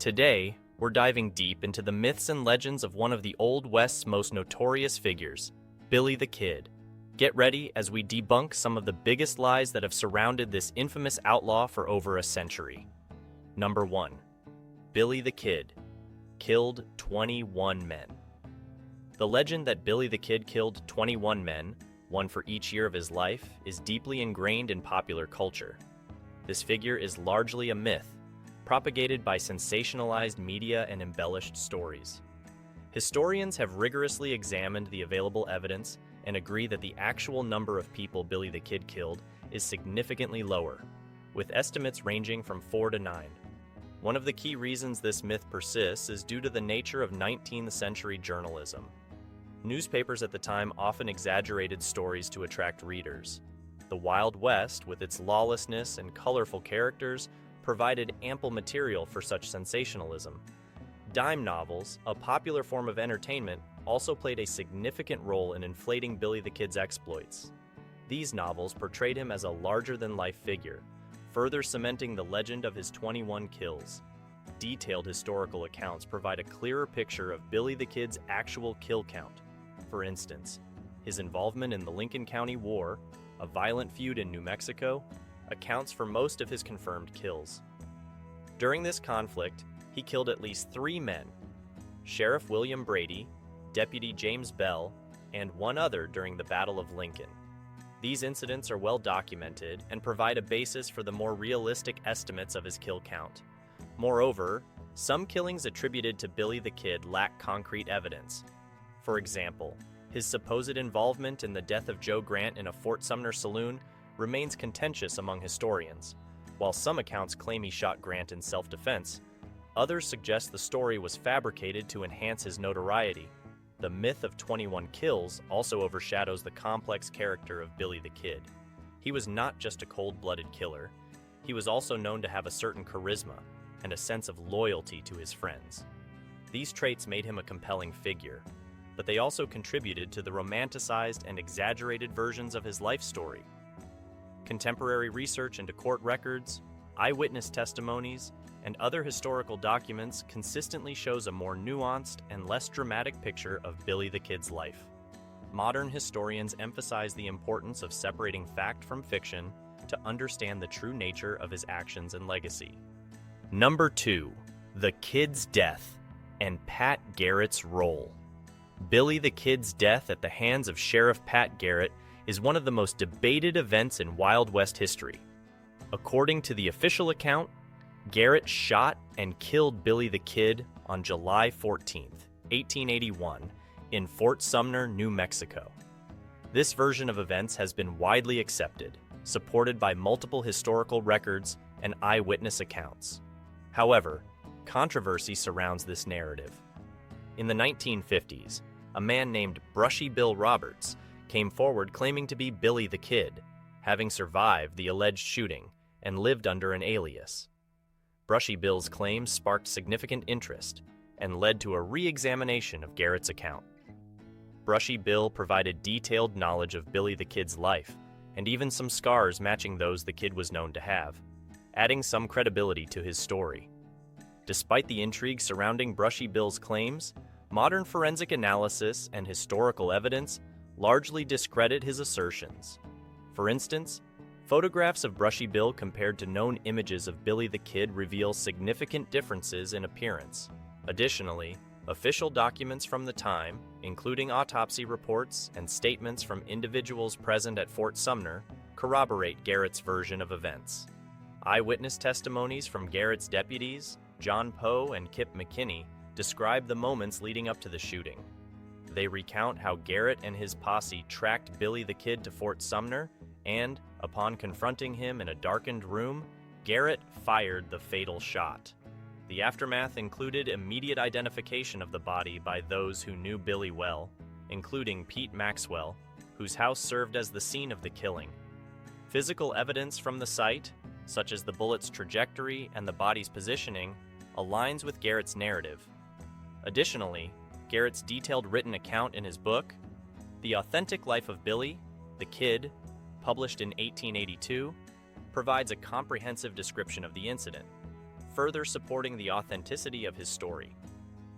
Today, we're diving deep into the myths and legends of one of the Old West's most notorious figures, Billy the Kid. Get ready as we debunk some of the biggest lies that have surrounded this infamous outlaw for over a century. Number 1. Billy the Kid killed 21 men. The legend that Billy the Kid killed 21 men, one for each year of his life, is deeply ingrained in popular culture. This figure is largely a myth, propagated by sensationalized media and embellished stories. Historians have rigorously examined the available evidence and agree that the actual number of people Billy the Kid killed is significantly lower, with estimates ranging from 4 to 9. One of the key reasons this myth persists is due to the nature of 19th century journalism. Newspapers at the time often exaggerated stories to attract readers. The Wild West, with its lawlessness and colorful characters, provided ample material for such sensationalism. Dime novels, a popular form of entertainment, also played a significant role in inflating Billy the Kid's exploits. These novels portrayed him as a larger-than-life figure, further cementing the legend of his 21 kills. Detailed historical accounts provide a clearer picture of Billy the Kid's actual kill count. For instance, his involvement in the Lincoln County War, a violent feud in New Mexico, accounts for most of his confirmed kills. During this conflict, he killed at least 3 men: Sheriff William Brady, Deputy James Bell, and one other during the Battle of Lincoln. These incidents are well documented and provide a basis for the more realistic estimates of his kill count. Moreover, some killings attributed to Billy the Kid lack concrete evidence. For example, his supposed involvement in the death of Joe Grant in a Fort Sumner saloon remains contentious among historians. While some accounts claim he shot Grant in self-defense, others suggest the story was fabricated to enhance his notoriety. The myth of 21 kills also overshadows the complex character of Billy the Kid. He was not just a cold-blooded killer. He was also known to have a certain charisma and a sense of loyalty to his friends. These traits made him a compelling figure, but they also contributed to the romanticized and exaggerated versions of his life story. Contemporary research into court records, eyewitness testimonies, and other historical documents consistently shows a more nuanced and less dramatic picture of Billy the Kid's life. Modern historians emphasize the importance of separating fact from fiction to understand the true nature of his actions and legacy. Number 2. The Kid's death and Pat Garrett's role. Billy the Kid's death at the hands of Sheriff Pat Garrett is one of the most debated events in Wild West history. According to the official account, Garrett shot and killed Billy the Kid on July 14, 1881, in Fort Sumner, New Mexico. This version of events has been widely accepted, supported by multiple historical records and eyewitness accounts. However, controversy surrounds this narrative. In the 1950s, a man named Brushy Bill Roberts came forward claiming to be Billy the Kid, having survived the alleged shooting and lived under an alias. Brushy Bill's claims sparked significant interest and led to a re-examination of Garrett's account. Brushy Bill provided detailed knowledge of Billy the Kid's life, and even some scars matching those the kid was known to have, adding some credibility to his story. Despite the intrigue surrounding Brushy Bill's claims, modern forensic analysis and historical evidence largely discredit his assertions. For instance, photographs of Brushy Bill compared to known images of Billy the Kid reveal significant differences in appearance. Additionally, official documents from the time, including autopsy reports and statements from individuals present at Fort Sumner, corroborate Garrett's version of events. Eyewitness testimonies from Garrett's deputies, John Poe and Kip McKinney, describe the moments leading up to the shooting. They recount how Garrett and his posse tracked Billy the Kid to Fort Sumner and, upon confronting him in a darkened room, Garrett fired the fatal shot. The aftermath included immediate identification of the body by those who knew Billy well, including Pete Maxwell, whose house served as the scene of the killing. Physical evidence from the site, such as the bullet's trajectory and the body's positioning, aligns with Garrett's narrative. Additionally, Garrett's detailed written account in his book, The Authentic Life of Billy, the Kid, published in 1882, provides a comprehensive description of the incident. further supporting the authenticity of his story.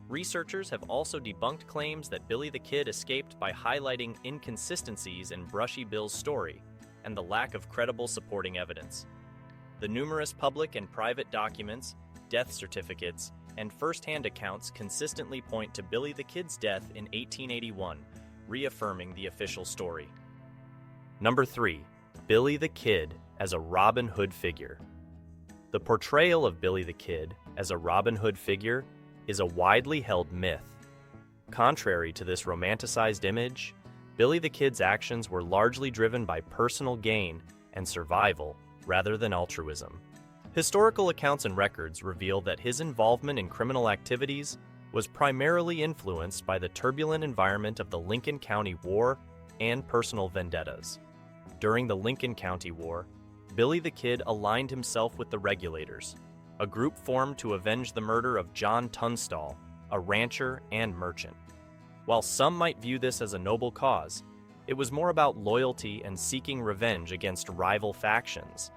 Researchers have also debunked claims that Billy the Kid escaped by highlighting inconsistencies in Brushy Bill's story and the lack of credible supporting evidence. The numerous public and private documents, death certificates, and first-hand accounts consistently point to Billy the Kid's death in 1881, reaffirming the official story. Number 3. Billy the Kid as a Robin Hood figure. The portrayal of Billy the Kid as a Robin Hood figure is a widely held myth. Contrary to this romanticized image, Billy the Kid's actions were largely driven by personal gain and survival rather than altruism. Historical accounts and records reveal that his involvement in criminal activities was primarily influenced by the turbulent environment of the Lincoln County War and personal vendettas. During the Lincoln County War, Billy the Kid aligned himself with the Regulators, a group formed to avenge the murder of John Tunstall, a rancher and merchant. While some might view this as a noble cause, it was more about loyalty and seeking revenge against rival factions.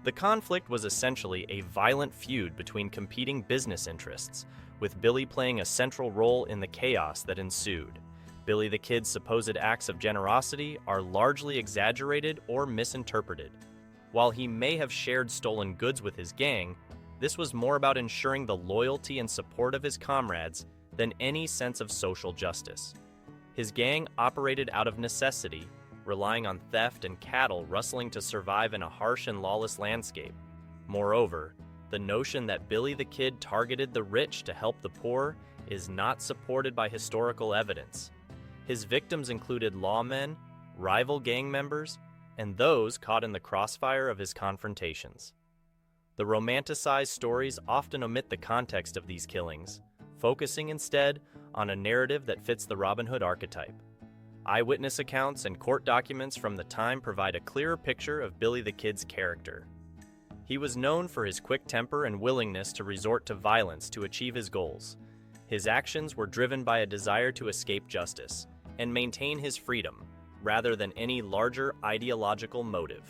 The conflict was essentially a violent feud between competing business interests, with Billy playing a central role in the chaos that ensued. Billy the Kid's supposed acts of generosity are largely exaggerated or misinterpreted. While he may have shared stolen goods with his gang, this was more about ensuring the loyalty and support of his comrades than any sense of social justice. His gang operated out of necessity, relying on theft and cattle rustling to survive in a harsh and lawless landscape. Moreover, the notion that Billy the Kid targeted the rich to help the poor is not supported by historical evidence. His victims included lawmen, rival gang members, and those caught in the crossfire of his confrontations. The romanticized stories often omit the context of these killings, focusing instead on a narrative that fits the Robin Hood archetype. Eyewitness accounts and court documents from the time provide a clearer picture of Billy the Kid's character. He was known for his quick temper and willingness to resort to violence to achieve his goals. His actions were driven by a desire to escape justice and maintain his freedom, rather than any larger ideological motive.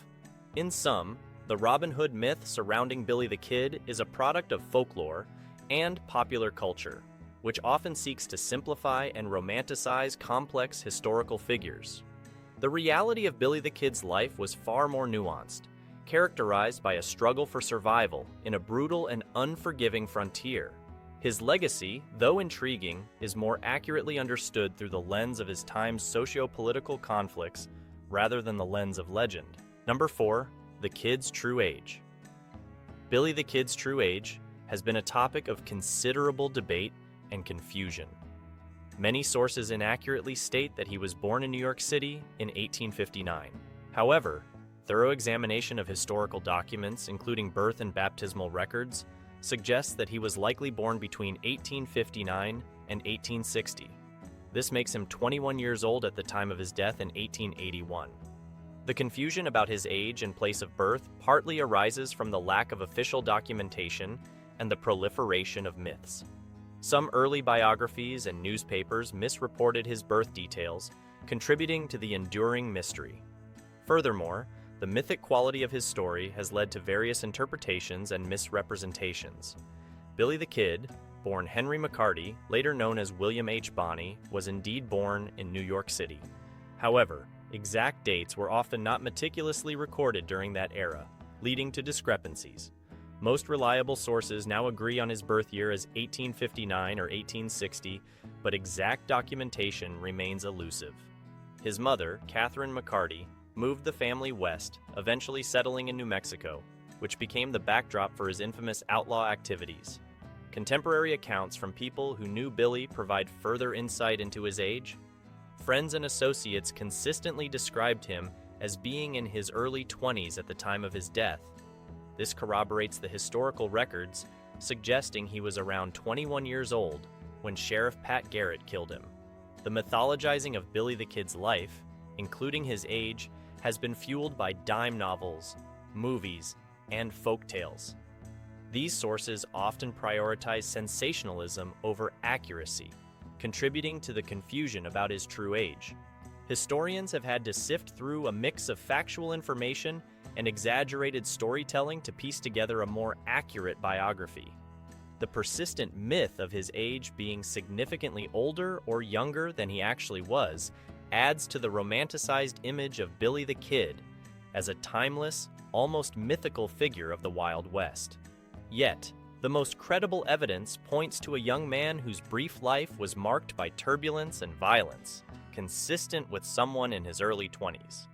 In sum, the Robin Hood myth surrounding Billy the Kid is a product of folklore and popular culture, which often seeks to simplify and romanticize complex historical figures. The reality of Billy the Kid's life was far more nuanced, characterized by a struggle for survival in a brutal and unforgiving frontier. His legacy, though intriguing, is more accurately understood through the lens of his time's socio-political conflicts rather than the lens of legend. Number 4. The Kid's True Age. Billy the Kid's true age has been a topic of considerable debate and confusion. Many sources inaccurately state that he was born in New York City in 1859. However, thorough examination of historical documents, including birth and baptismal records, suggests that he was likely born between 1859 and 1860. This makes him 21 years old at the time of his death in 1881. The confusion about his age and place of birth partly arises from the lack of official documentation and the proliferation of myths. Some early biographies and newspapers misreported his birth details, contributing to the enduring mystery. Furthermore, the mythic quality of his story has led to various interpretations and misrepresentations. Billy the Kid, born Henry McCarty, later known as William H. Bonney, was indeed born in New York City. However, exact dates were often not meticulously recorded during that era, leading to discrepancies. Most reliable sources now agree on his birth year as 1859 or 1860, but exact documentation remains elusive. His mother, Catherine McCarty, moved the family west, eventually settling in New Mexico, which became the backdrop for his infamous outlaw activities. Contemporary accounts from people who knew Billy provide further insight into his age. Friends and associates consistently described him as being in his early 20s at the time of his death. This corroborates the historical records, suggesting he was around 21 years old when Sheriff Pat Garrett killed him. The mythologizing of Billy the Kid's life, including his age, has been fueled by dime novels, movies, and folk tales. These sources often prioritize sensationalism over accuracy, contributing to the confusion about his true age. Historians have had to sift through a mix of factual information and exaggerated storytelling to piece together a more accurate biography. The persistent myth of his age being significantly older or younger than he actually was adds to the romanticized image of Billy the Kid as a timeless, almost mythical figure of the Wild West. Yet, the most credible evidence points to a young man whose brief life was marked by turbulence and violence, consistent with someone in his early 20s.